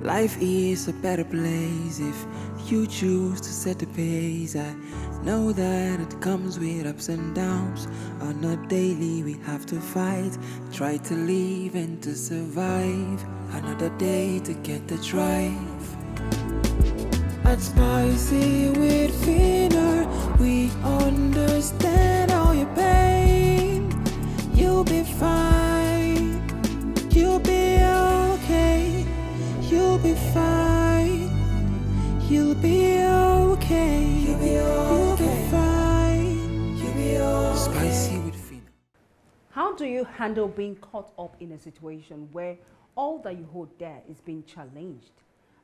Life is a better place if you choose to set the pace. I know that it comes with ups and downs. On a daily we have to fight, try to live and to survive. Another day to get the drive. At Spicy with Phina, we understand all your pain. You'll be fine, you'll be okay. You'll be fine. You'll be okay. You'll be fine. You'll be okay. Spicy with Phina. How do you handle being caught up in a situation where all that you hold dear is being challenged?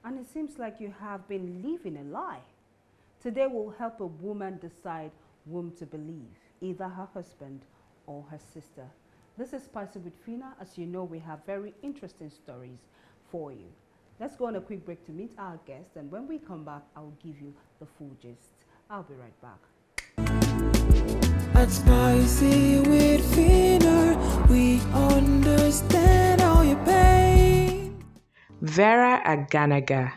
And it seems like you have been living a lie. Today we'll help a woman decide whom to believe, either her husband or her sister. This is Spicy with Phina. As you know, we have very interesting stories for you. Let's go on a quick break to meet our guest, and when we come back, I'll give you the full gist. I'll be right back. At Spicy with Phina, we understand all your pain. Vera Aganaga.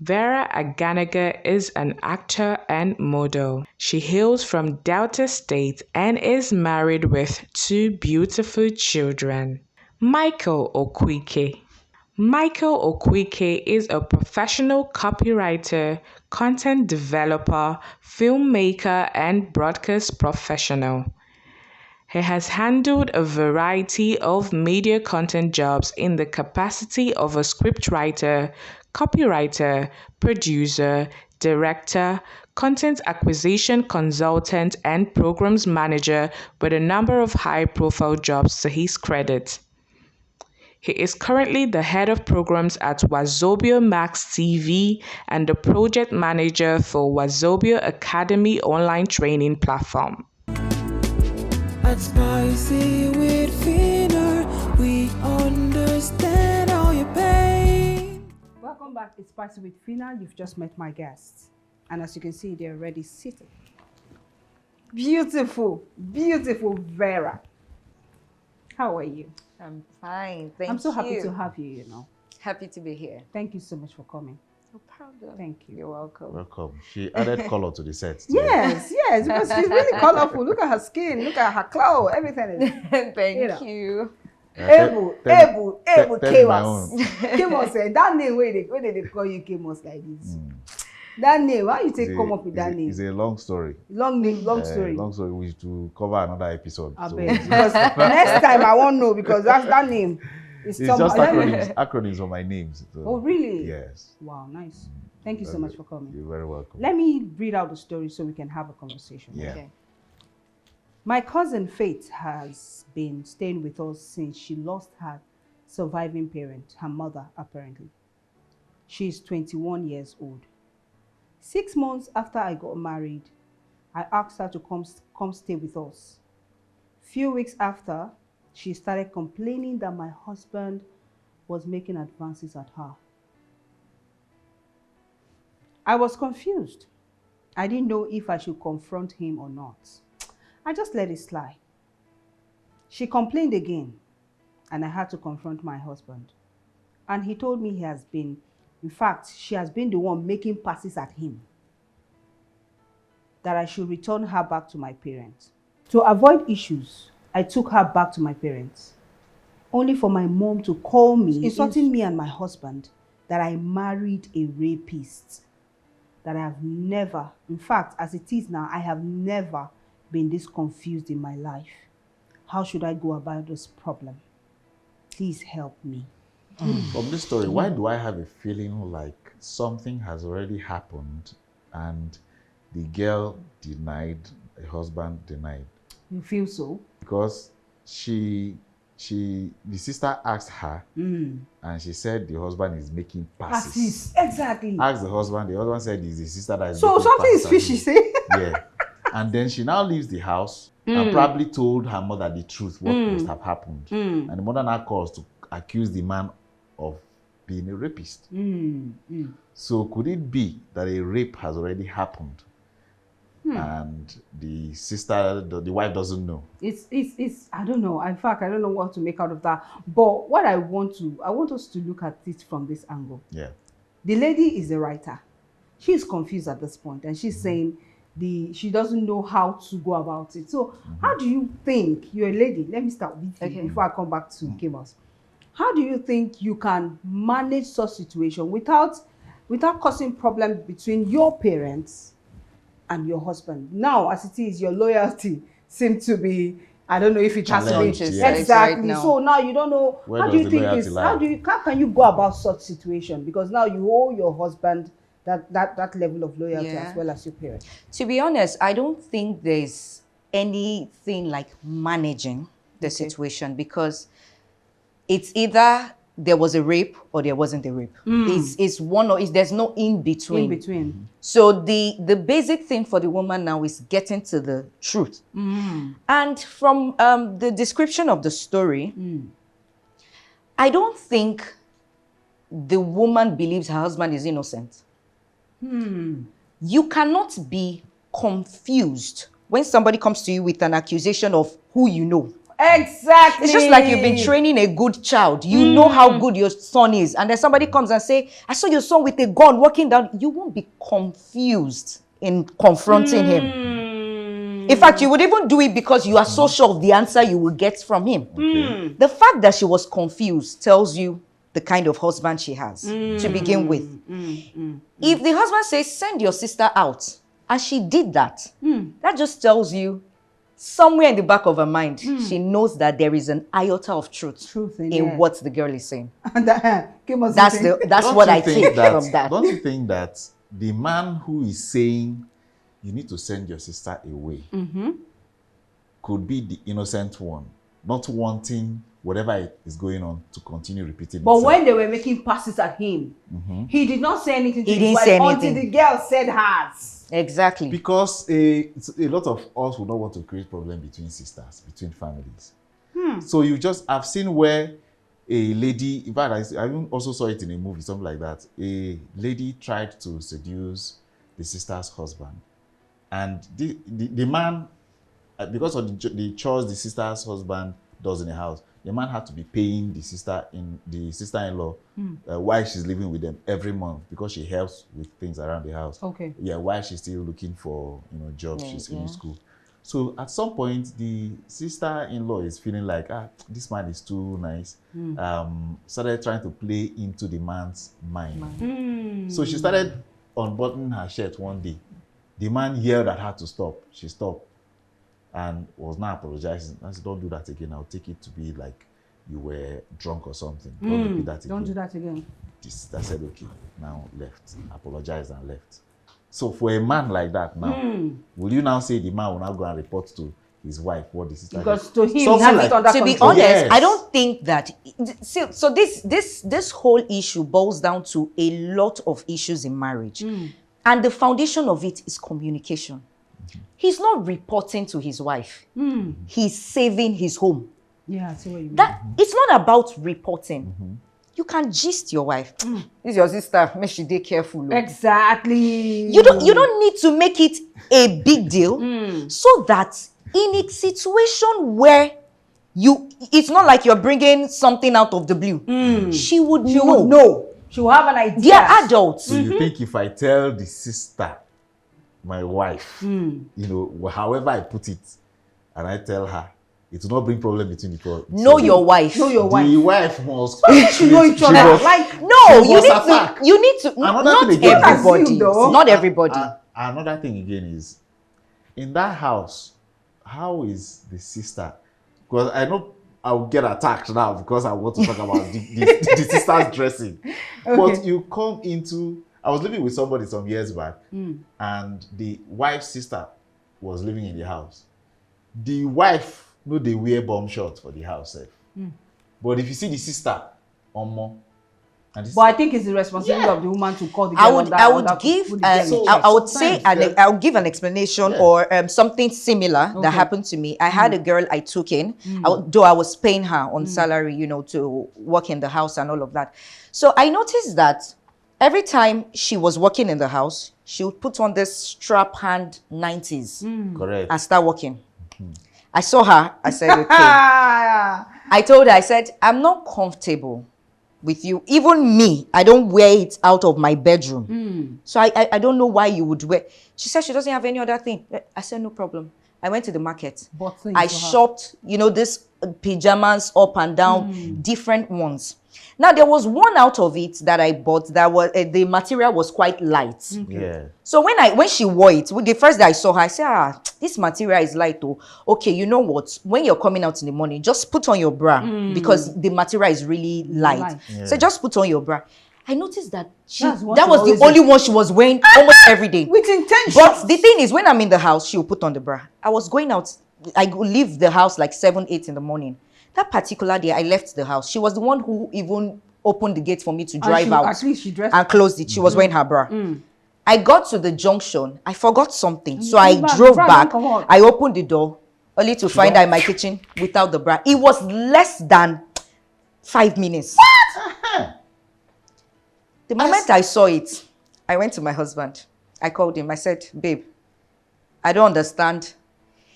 Vera Aganaga is an actor and model. She hails from Delta State and is married with 2 beautiful children. Michael Okwike. Michael Okwike is a professional copywriter, content developer, filmmaker, and broadcast professional. He has handled a variety of media content jobs in the capacity of a scriptwriter, copywriter, producer, director, content acquisition consultant, and programs manager, with a number of high-profile jobs to his credit. He is currently the head of programs at Wazobia Max TV and the project manager for Wazobia Academy online training platform. At Spicy with Phina, we understand all your pain. Welcome back. It's Spicy with Phina. You've just met my guests. And as you can see, they're already seated. Beautiful, beautiful Vera. How are you? I'm fine, thank you. I'm so happy to have you, you know. Happy to be here. Thank you so much for coming. No problem. Thank you. You're welcome. Welcome. She added color to the set today. Yes, yes, because she's really colorful. Look at her skin, look at her clothes, everything is. Thank you. Able tell me my Kemos. own. Kemos, that name, where they call you Kemos like this. That name, why you take come up with that name? It's a long story. Long name, long story. Long story. We to cover another episode. I So bet. Because next time I won't know, because that name is it's just somehow. acronyms for my names. So, Oh, really? yes. Wow, nice. Thank you so much for coming. You're very welcome. Let me read out the story so we can have a conversation. Yeah. Okay. My cousin Faith has been staying with us since she lost her surviving parent, her mother, apparently. She is 21 years old. 6 months after I got married, I asked her to come stay with us. Few weeks after, she started complaining that my husband was making advances at her. I was confused. I didn't know if I should confront him or not. I just let it slide. She complained again, and I had to confront my husband. And he told me he has been, in fact, she has been the one making passes at him, that I should return her back to my parents. To avoid issues, I took her back to my parents, only for my mom to call me, insulting me and my husband, that I married a rapist, that I have never, in fact, as it is now, I have never been this confused in my life. How should I go about this problem? Please help me. From this story, why do I have a feeling like something has already happened and the girl denied, the husband denied? You feel so? Because the sister asked her and she said the husband is making passes. Exactly. Asked the husband said it's the sister that is So making something is passes at fishy, him. say? Yeah. And then she now leaves the house and probably told her mother the truth, what must have happened. And the mother now calls to accuse the man of being a rapist. So could it be that a rape has already happened and the sister, the wife doesn't know. It's I don't know. In fact, I don't know what to make out of that. But what I want us to look at it from this angle. Yeah. The lady is a writer. She's confused at this point, and she's saying she doesn't know how to go about it. So how do you think, you're a lady, let me start with you before I come back to Kimos. How do you think you can manage such situation without causing problem between your parents and your husband? Now, as it is, your loyalty seems to be, I don't know if it has to be exactly. Right, so now you don't know. How do you think how can you go about such situation? Because now you owe your husband that level of loyalty as well as your parents. To be honest, I don't think there's anything like managing the situation, because it's either there was a rape or there wasn't a rape. It's one or there's no in between. So the basic thing for the woman now is getting to the truth. And from the description of the story, I don't think the woman believes her husband is innocent. You cannot be confused when somebody comes to you with an accusation of who you know. Exactly. It's just like you've been training a good child. You know how good your son is. And then somebody comes and say, I saw your son with a gun walking down. You won't be confused in confronting him. In fact, you would even do it because you are so sure of the answer you will get from him. The fact that she was confused tells you the kind of husband she has to begin with. If the husband says, send your sister out, and she did that, that just tells you somewhere in the back of her mind, she knows that there is an iota of truth in what the girl is saying. That's what I take from that. Don't you think that the man who is saying you need to send your sister away could be the innocent one, not wanting whatever is going on to continue repeating but itself? When they were making passes at him, he did not say anything to his wife until the girl said hers. Exactly. Because a lot of us would not want to create problem between sisters, between families. So I've seen where a lady, in fact, I even also saw it in a movie, something like that. A lady tried to seduce the sister's husband. And the man, because of the chores the sister's husband does in the house, the man had to be paying the sister-in-law while she's living with them every month, because she helps with things around the house. Okay. Yeah, while she's still looking for jobs, she's in school. So at some point, the sister-in-law is feeling like, this man is too nice. Started trying to play into the man's mind. So she started unbuttoning her shirt one day. The man yelled at her to stop. She stopped and was now apologizing. I said, don't do that again. I'll take it to be like you were drunk or something. Don't repeat that again. Don't do that again. The sister said, okay, now left. Apologized and left. So for a man like that now, will you now say the man will now go and report to his wife what the sister because did? To him, he has it under control. To be honest, I don't think that. So this whole issue boils down to a lot of issues in marriage. And the foundation of it is communication. He's not reporting to his wife. He's saving his home. Yeah, I see what you mean. It's not about reporting. You can gist your wife. This is your sister. Make sure they careful. Exactly. You don't need to make it a big deal, so that in a situation where it's not like you're bringing something out of the blue. She would know. She will have an idea. They are adults. So you think if I tell the sister, my wife, however I put it, and I tell her, it will not bring problem between the two. Know your wife. Know your wife. The wife must know each other. You need to. Not everybody. Not everybody. Another thing again is, in that house, how is the sister? Because I know I'll get attacked now because I want to talk about the sister's dressing. Okay. But you come into, I was living with somebody some years back, and the wife's sister was living in the house. The wife, they wear bomb shorts for the house. But if you see the sister, but I think it's the responsibility of the woman to call the girl. I'll give an explanation or something similar that happened to me. I had a girl I took in, though I was paying her on salary, to work in the house and all of that. So I noticed that every time she was working in the house, she would put on this strap hand 90s Correct. and start walking. I saw her. I said, okay. I told her, I said, I'm not comfortable with you. Even me, I don't wear it out of my bedroom. So I don't know why you would wear. She said she doesn't have any other thing. I said, no problem. I went to the market. I shopped, you know, this pajamas up and down, different ones. Now, there was one out of it that I bought that was, the material was quite light. Yeah. So when she wore it, the first day I saw her, I said, this material is light though. Okay, you know what? When you're coming out in the morning, just put on your bra because the material is really light. Yeah. So just put on your bra. I noticed that That's what that she was always the only one she was wearing almost every day. With intention. But the thing is, when I'm in the house, she'll put on the bra. I was going out, I would leave the house like 7, 8 in the morning. That particular day, I left the house. She was the one who even opened the gate for me to drive out. At least she dressed and closed it. She was wearing her bra. I got to the junction. I forgot something. So I Bra drove don't back. come out. I opened the door only to find her in my kitchen without the bra. It was less than 5 minutes. The moment I saw it, I went to my husband. I called him. I said, babe, I don't understand.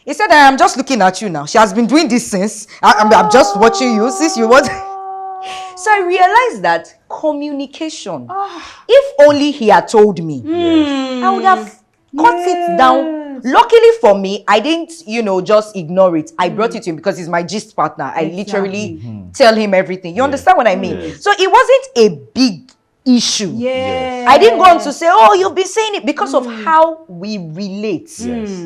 He said, I am just looking at you now. She has been doing this since. I'm just watching you since you want. So I realized that communication, if only he had told me, I would have cut it down. Luckily for me, I didn't, just ignore it. I brought it to him because he's my gist partner. I literally tell him everything. You understand what I mean? Yes. So it wasn't a big issue. Yeah. I didn't go on to say, oh, you've been saying it because of how we relate. Yes.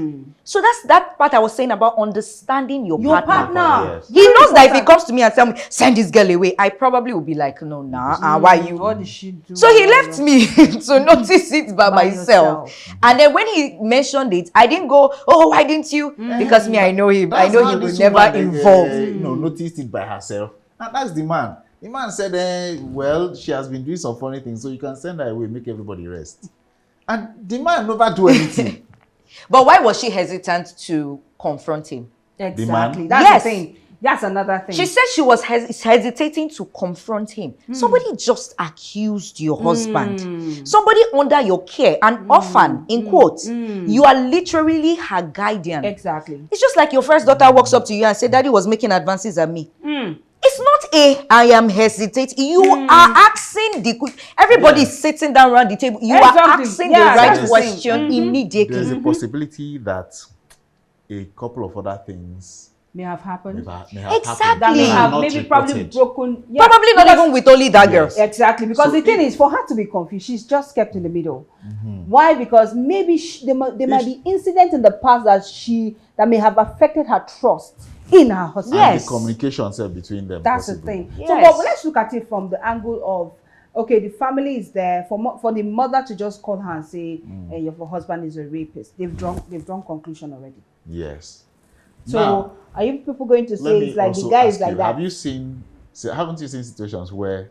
So that's that part I was saying about understanding your partner. Yes. He knows that if he comes to me and tell me, send this girl away, I probably will be like, no, why you? What did she do? So he left me to notice it by myself. And then when he mentioned it, I didn't go, oh, why didn't you? Because me, I know him. I know he will never involve. Noticed it by herself. And that's the man. The man said, well, she has been doing some funny things, so you can send her away, make everybody rest. And the man never do anything. But why was she hesitant to confront him? Exactly. man? That's Yes. the thing. That's another thing. She said she was hesitating to confront him. Somebody just accused your husband. Somebody under your care, an orphan, in quotes. You are literally her guardian. Exactly. It's just like your first daughter walks up to you and says, Daddy was making advances at me. It's not I am hesitating. You are asking everybody is sitting down around the table. You are Exactly. asking Yeah, the right that's the question There's immediately. a possibility that a couple of other things May have happened. may have Exactly. happened. That may and have not maybe probably reported. broken. Yeah. Probably not even with only that girl. Yes. Exactly, because So the thing is, for her to be confused, she's just kept in the middle. Why? Because maybe there might be incidents in the past that may have affected her trust in her husband. And Yes. the communication set between them. That's possible. the thing. Yes. So, but let's look at it from the angle of, okay, the family is there for the mother to just call her and say, hey, your husband is a rapist. They've drawn conclusion already. Yes. So, Now, are you people going to let say me it's like the also guy is ask like you, that? haven't you seen situations where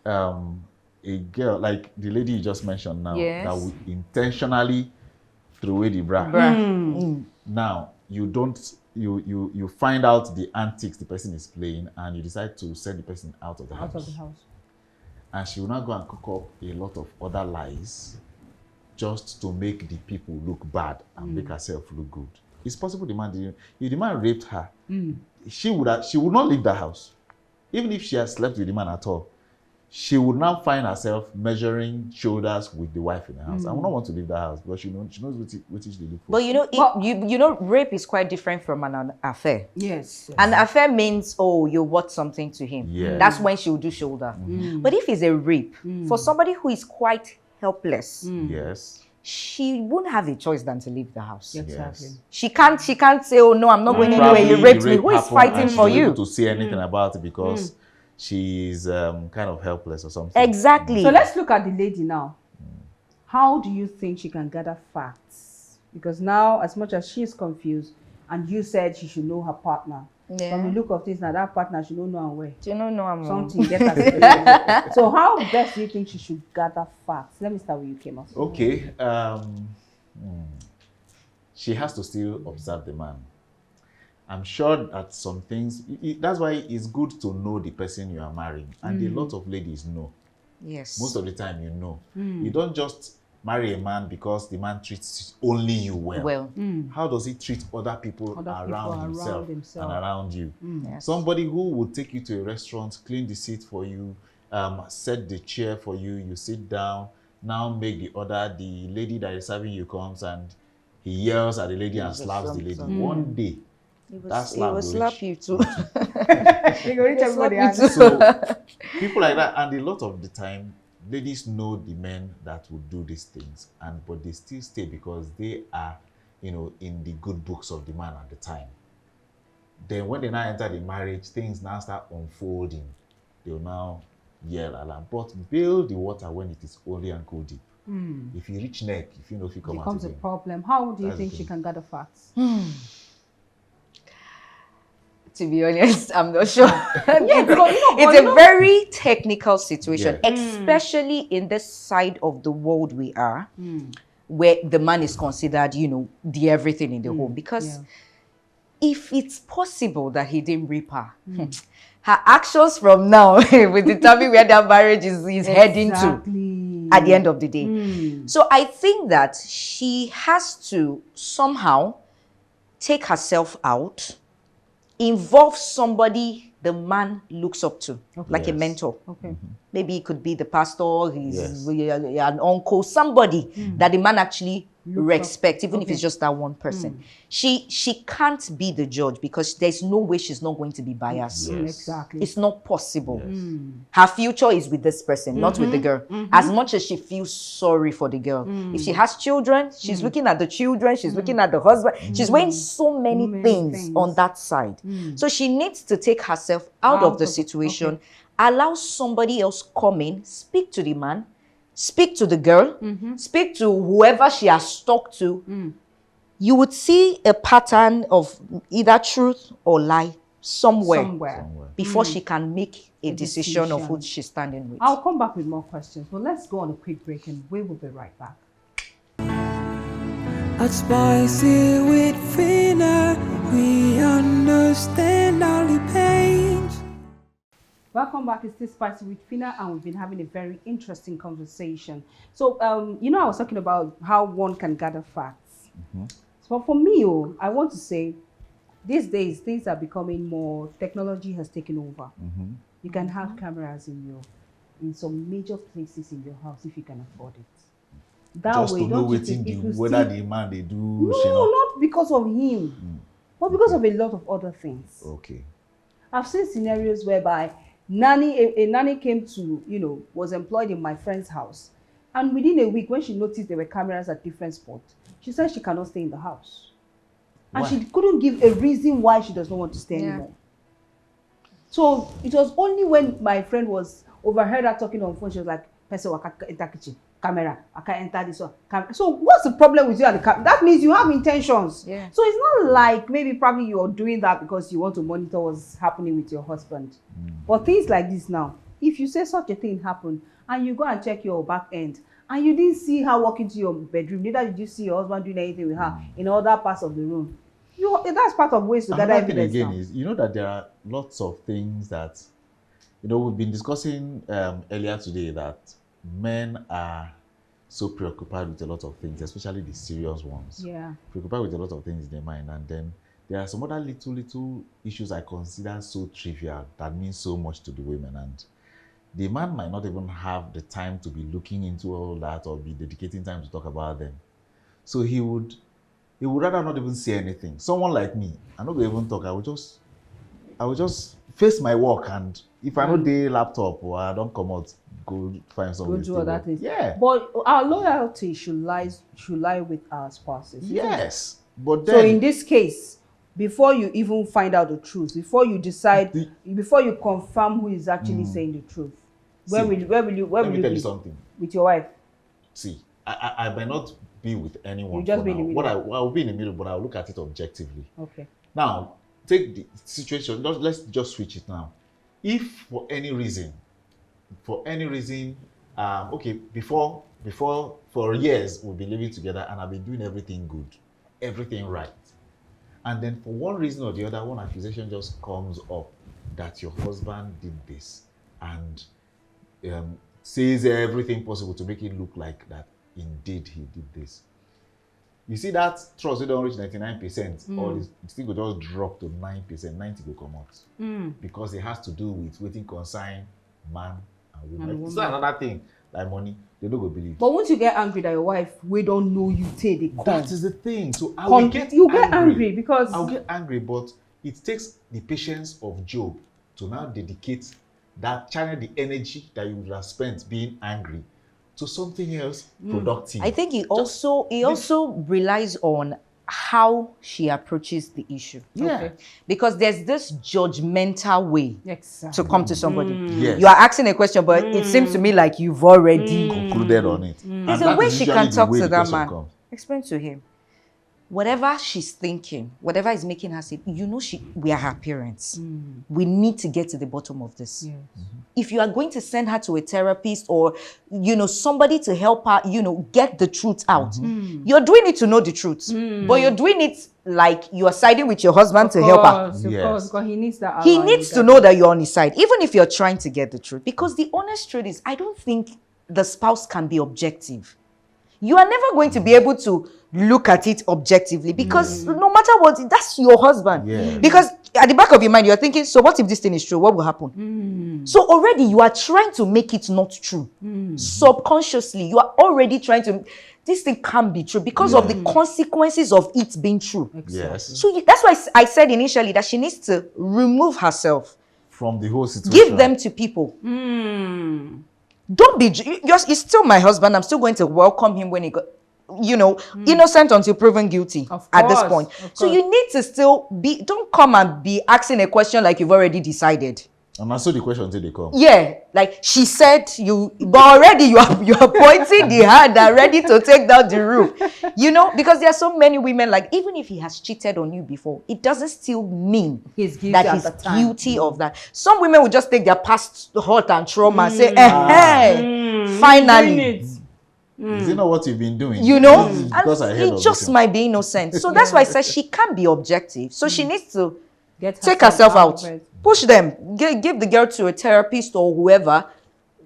a girl, like the lady you just mentioned now, Yes. that would intentionally throw away the bra. Now, you find out the antics the person is playing and you decide to send the person out of the Out house. of the house. And she will now go and cook up a lot of other lies just to make the people look bad and make herself look good. It's possible the man didn't. If the man raped her, she would not leave the house. Even if she had slept with the man at all, she would now find herself measuring shoulders with the wife in the house. I would not want to leave the house because she knows what she look for. But rape is quite different from an affair. Yes. An affair means, oh, you watch something to him. Yeah. That's when she will do shoulder. But if it's a rape, for somebody who is quite helpless, Yes. she won't have a choice than to leave the house. Exactly. Yes. She can't say, oh no, I'm not going anywhere. Probably You raped the me. rape Who is happened fighting and for she's you? able to say anything about it because she's kind of helpless or something. Exactly. So let's look at the lady now. How do you think she can gather facts? Because now, as much as she's confused, and you said she should know her partner. Yeah. From the look of things, now that partner should know her way. Do you know I'm Something get her. So how best do you think she should gather facts? Let me start with you, Kema. Okay. She has to still observe the man. I'm sure that some things, that's why it's good to know the person you are marrying. And a lot of ladies know. Yes. Most of the time you know. You don't just marry a man because the man treats only you well. Well, How does he treat other people Other people around around himself himself. and around you? yes. Somebody who would take you to a restaurant, clean the seat for you, set the chair for you, you sit down, now make the order, the lady that is serving you comes and he yells at the lady and slaps the lady. One day, that He slap will will slap reach. you too. They go reach everybody Slap hand. you too. So people like that, and a lot of the time, ladies know the men that would do these things, but they still stay because they are, in the good books of the man at the time. Then when they now enter the marriage, things now start unfolding. They'll now yell alarm. But build the water when it is only ankle deep. If you reach neck, if you know if you come out Becomes a again. problem. How do you That's the think she thing. can gather facts? To be honest, I'm not sure. because, It's a very technical situation, Yeah. especially in this side of the world we are, where the man is considered, the everything in the home. Because if it's possible that he didn't rape her, her actions from now will determine where that marriage is heading to at the end of the day. So I think that she has to somehow take herself out, involve somebody the man looks up to, like a Yes. mentor. Okay. Maybe it could be the pastor, Yes. an uncle, somebody that the man actually respects, even if Okay. it's just that one person. She can't be the judge because there's no way she's not going to be biased. Yes. Exactly. It's not possible. Yes. Her future is with this person, not with the girl. As much as she feels sorry for the girl. If she has children, she's looking at the children, she's looking at the husband. She's weighing so many, Many things things. on that side. So she needs to take herself out of the situation, allow somebody else come in, speak to the man, speak to the girl, speak to whoever she has talked to. You would see a pattern of either truth or lie somewhere before she can make a decision of who she's standing with. I'll come back with more questions, but let's go on a quick break and we will be right back. At Spicy with Phina, we understand all the pains. Welcome back. It's still Spicy with Phina, and we've been having a very interesting conversation. So, I was talking about how one can gather facts. So for me, I want to say, these days things are becoming more. Technology has taken over. You can have cameras in some major places in your house if you can afford it. That Just way, to know don't you waiting think it will whether still- the man they do. No, not because of him, but because of a lot of other things. Okay. I've seen scenarios whereby a nanny came to, was employed in my friend's house. And within a week, when she noticed there were cameras at different spots, she said she cannot stay in the house. And Why? she couldn't give a reason why she does not want to stay anymore. So it was only when my friend was overheard her talking on the phone, she was like, "Person, I can't enter kitchen, camera, I can't enter this one." So what's the problem with you and the camera? That means you have intentions. Yeah. So it's not like maybe probably you're doing that because you want to monitor what's happening with your husband. But things like this now, if you say such a thing happened and you go and check your back end and you didn't see her walk into your bedroom, neither did you see your husband doing anything with her in other parts of the room, that's part of ways to gather Another thing evidence again now. is, that there are lots of things that, we've been discussing earlier today, that men are so preoccupied with a lot of things, especially the serious ones. Yeah. Preoccupied with a lot of things in their mind, and then there are some other little issues I consider so trivial that mean so much to the women, and the man might not even have the time to be looking into all that or be dedicating time to talk about them. So he would rather not even say anything. Someone like me, I'm not going to even talk. I will just face my work, and if I know the laptop or I don't come out, go find something. Go do other things. Yeah. But our loyalty should lie with our spouses. isn't it? Yes. But then So in this case, before you even find out the truth, before you decide, before you confirm who is actually saying the truth, where will you let me tell be you something. with your wife? See, I might not be with anyone. You just for be in the now. middle. I'll be in the middle, but I'll look at it objectively. Okay. Now, take the situation. Let's just switch it now. If for any reason, okay, before for years we've been living together and I've been doing everything good, everything right, and then for one reason or the other, one accusation just comes up that your husband did this and says everything possible to make it look like that indeed he did this. You see that trust, they don't reach 99%, or it still go just drop to 9%, 90 will come out. Because it has to do with waiting concern man and woman. It's not another thing, like money, they don't go believe. But once you get angry that your wife, we don't know you take the That is the thing. So I will get angry because I'll get angry, but it takes the patience of Job to now dedicate that, channel the energy that you would have spent being angry to something else productive. I think he also relies on how she approaches the issue. Yeah. Okay. Because there's this judgmental way exactly. to come to somebody. Yes. You are asking a question, but it seems to me like you've already concluded on it. There's a way she can talk to that man. Explain to him. Whatever she's thinking, whatever is making her say, we are her parents. We need to get to the bottom of this. Yes. If you are going to send her to a therapist or, somebody to help her, get the truth out, you're doing it to know the truth. But you're doing it like you are siding with your husband to help her. Of course, because he needs that. He needs to know that you're on his side, even if you're trying to get the truth. Because the honest truth is, I don't think the spouse can be objective. You are never going to be able to look at it objectively because no matter what, that's your husband. Yeah. Because at the back of your mind, you're thinking, so what if this thing is true? What will happen? So already you are trying to make it not true. Subconsciously, you are already trying to, this thing can't be true because of the consequences of it being true. Yes. So that's why I said initially that she needs to remove herself. From the whole situation. Give them to people. Don't be, it's still my husband. I'm still going to welcome him when he got, innocent until proven guilty at this point. So you need to still don't come and be asking a question like you've already decided. And answer the question until they come. Yeah, like she said, but already you are pointing the hand and ready to take down the roof. Because there are so many women, like, even if he has cheated on you before, it doesn't still mean he's guilty that he's guilty of that. Some women will just take their past hurt and trauma and say, finally. Is it not what you've been doing? Because it just might be innocent. So that's why I said she can't be objective. So she needs to take herself out. Push them. Give the girl to a therapist or whoever.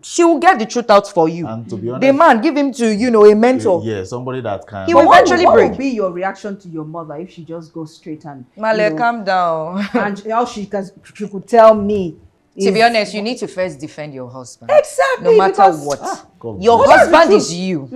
She will get the truth out for you. And to be honest, the man, give him to, a mentor. Yeah, somebody that can. He will eventually break. What would be your reaction to your mother if she just goes straight and... Male, calm down. And how she could tell me... To be honest, you need to first defend your husband. Exactly. No matter what. Your husband is you.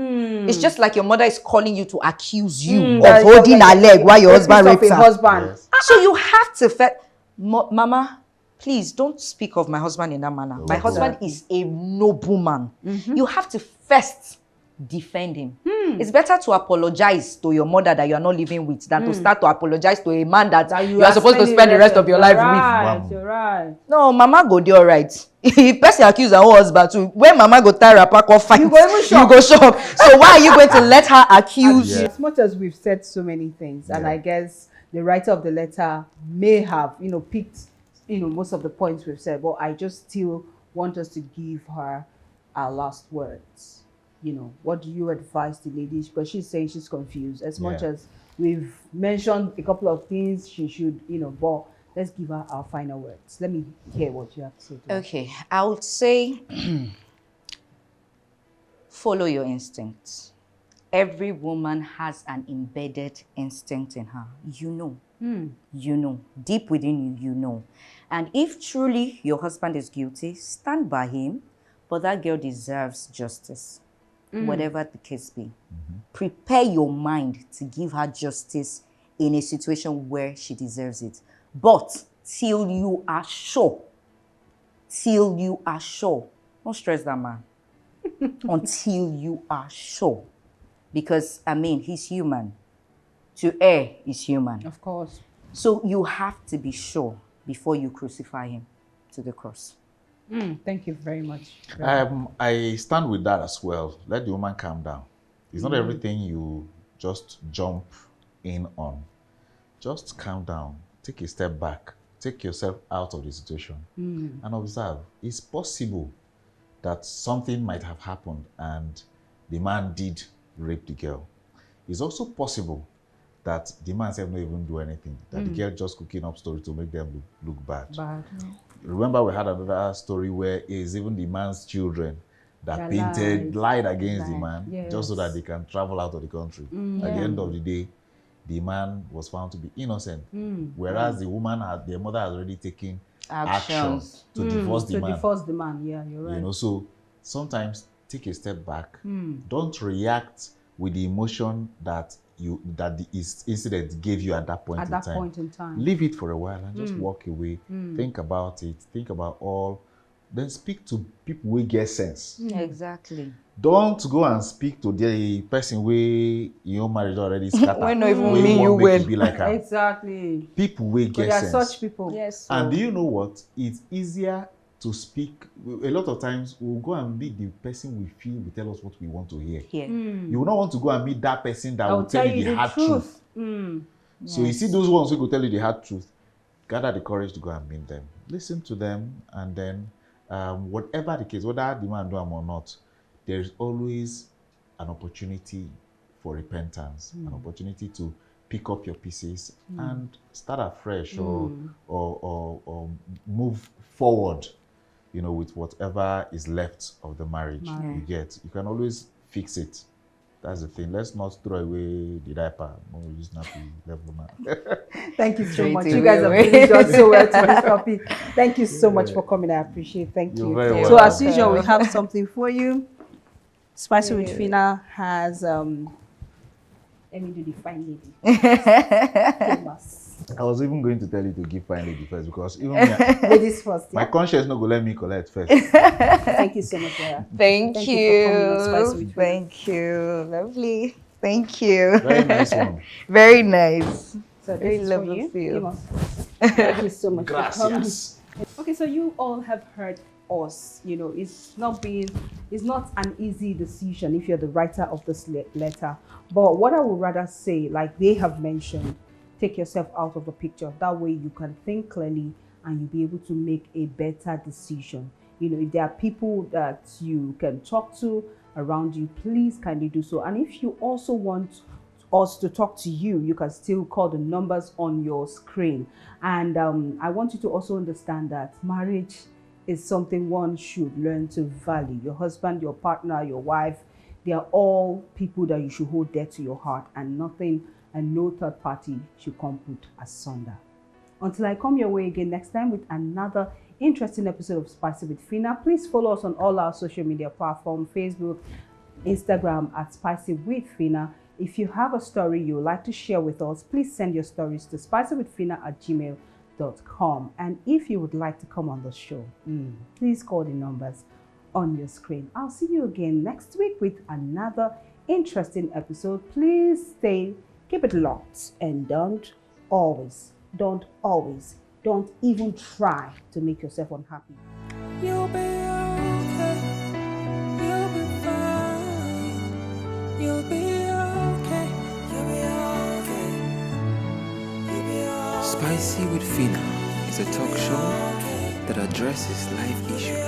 It's just like your mother is calling you to accuse you of holding her leg while your husband rapes her. Yes. So you have to Mama, please don't speak of my husband in that manner. My husband is a noble man. You have to first defend him. It's better to apologize to your mother that you are not living with than to start to apologize to a man that you are supposed to spend the rest of your life with. You're right. No, Mama go do all right. If person accuse her own husband too, when Mama go tie her pack or fight, you go shock. So why are you going to let her accuse you? As much as we've said so many things, and I guess the writer of the letter may have, picked, most of the points we've said, but I just still want us to give her our last words. What do you advise the ladies? Because she's saying she's confused. As much as we've mentioned a couple of things she should, but let's give her our final words. Let me hear what you have to say to her. Okay, I would say follow your instincts. Every woman has an embedded instinct in her. Deep within you, And if truly your husband is guilty, stand by him. But that girl deserves justice, whatever the case be. Prepare your mind to give her justice in a situation where she deserves it. But till you are sure, don't stress that man. Until you are sure. Because, he's human. To err is human. Of course. So you have to be sure before you crucify him to the cross. Thank you very much. I stand with that as well. Let the woman calm down. It's not everything you just jump in on. Just calm down. Take a step back. Take yourself out of the situation and observe. It's possible that something might have happened and the man did rape the girl. It's also possible that the man said not even do anything, that the girl just cooking up story to make them look bad. Remember we had another story where it's even the man's children that They lied against the Lied. man just so that Yes. they can travel out of the country. At the end of the day, the man was found to be innocent, whereas the mother has already taken action Actions. to divorce the to man. divorce the man. Yeah, you're right. You know, so sometimes take a step back. Don't react with the emotion that the incident gave you at that point At in that time. point in time. Leave it for a while and just walk away. Think about it. Think about all. Then speak to people who get sense. Exactly. Don't go and speak to the person where your marriage already scattered. When not even wey mean you wan make well. be like her. Exactly. People will Because get there are sense. such people. Yes. And do you know what? It's easier to speak. A lot of times we'll go and meet the person we feel will tell us what we want to hear. Here. You will not want to go and meet that person that I will tell you the hard truth. So you see those ones who will tell you the hard truth, gather the courage to go and meet them. Listen to them, and then whatever the case, whether the man do them or not, there is always an opportunity for repentance, an opportunity to pick up your pieces and start afresh or move forward, you know, with whatever is left of the marriage. You get. You can always fix it. That's the thing. Let's not throw away the diaper. No, use nappy level now. Thank you so Straight much. away. You guys have really done so well to this topic. Thank you so much for coming. I appreciate it. Thank You're you. very So as welcome. usual, we have something for you. Spicy with Phina has let me do the fine lady. Famous. I was even going to tell you to give fine lady first because even me, Ladies first. my Yeah? conscience not gonna let me collect first. Thank you so much, Vera. Thank Thank you for coming on Spicy you. with Phina. Thank you. Lovely. Thank you. Very nice one. Very nice. So Very this is for lovely you. feel. Famous. Thank you so much for coming. Gracias. Okay, so you all have heard us. You know, it's not an easy decision if you're the writer of this letter. But what I would rather say, like they have mentioned, take yourself out of the picture. That way you can think clearly and you'll be able to make a better decision. You know, if there are people that you can talk to around you, please kindly do so. And if you also want us to talk to you, you can still call the numbers on your screen. And I want you to also understand that marriage is something one should learn to value. Your husband, your partner, your wife, they are all people that you should hold dear to your heart, and nothing and no third party should come put asunder. Until I come your way again next time with another interesting episode of Spicy with Phina, please follow us on all our social media platforms, Facebook, Instagram at Spicy with Phina. If you have a story you would like to share with us, please send your stories to spicywithphina@gmail.com. And if you would like to come on the show, please call the numbers on your screen. I'll see you again next week with another interesting episode. Please keep it locked, and don't even try to make yourself unhappy. You'll be okay. You'll be fine. You'll be okay. You'll be okay. You'll be okay. Spicy with Phina is a talk show that addresses life issues.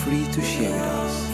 Free to share with us.